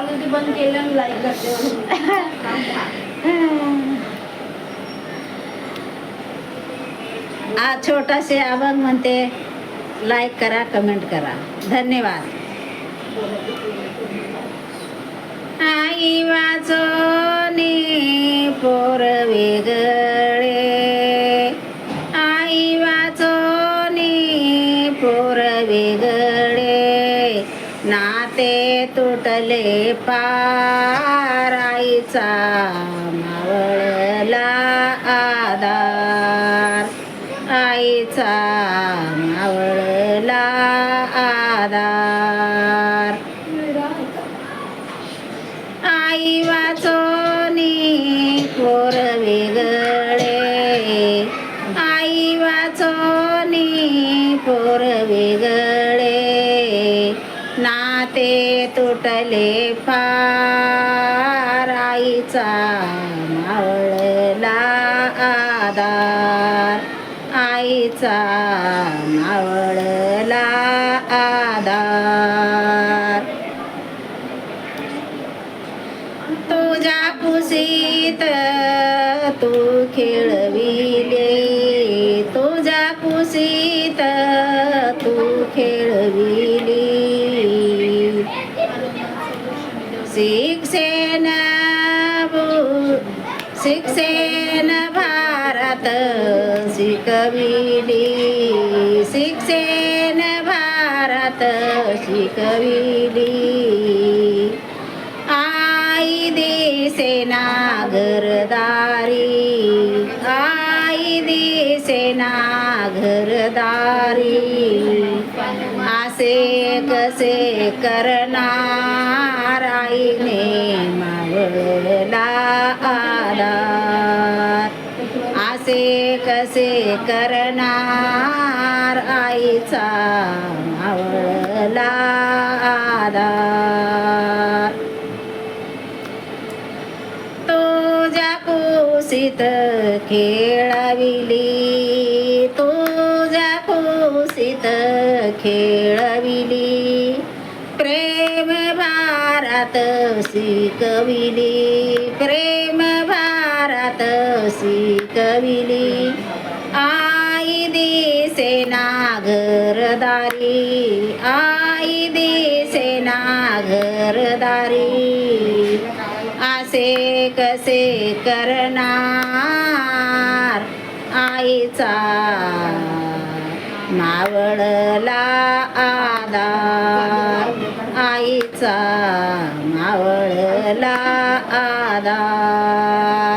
ते बंद केलं आणि लाईक करते आज छोटासे अभंग म्हणते, लाईक करा, कमेंट करा. धन्यवाद. आई वाचोनी पोर वेगळे, आई वाचोनी पोर वेगळे, नाते तुटले पार, आईचा मावळला आधार, आईचा मावळला आधार. आई वाचोनी पोर वेगळे, आई वाचोनी पोर वेगळे, नाते तुटले पार, आईचा मावळला आधार, आईचा मावळला आधार. तुझ्या कुशीत तू खेळविले, तुझ्या कुशीत तू खेळविली, शिक्षण शिक्षण भारत शिकविली, शिक्षण भारत शिकविली. आई दिसेना घरदारी, आई दिसेना घरदारी, असे कसे करणार, आईने मावळला आधार, असे कसे करणार, आईचा मावळला आधार. तुझ्या कुशीत खेळविली, तुझ्या कुशीत खेळविली, प्रेम भारत शिकविली, प्रेम भारत शिकविली. आई दिसेना घरदारी, आई दिसेना घरदारी, असे कसे करणार, आईचा मावळला आधार, आईचा मावळला आधार.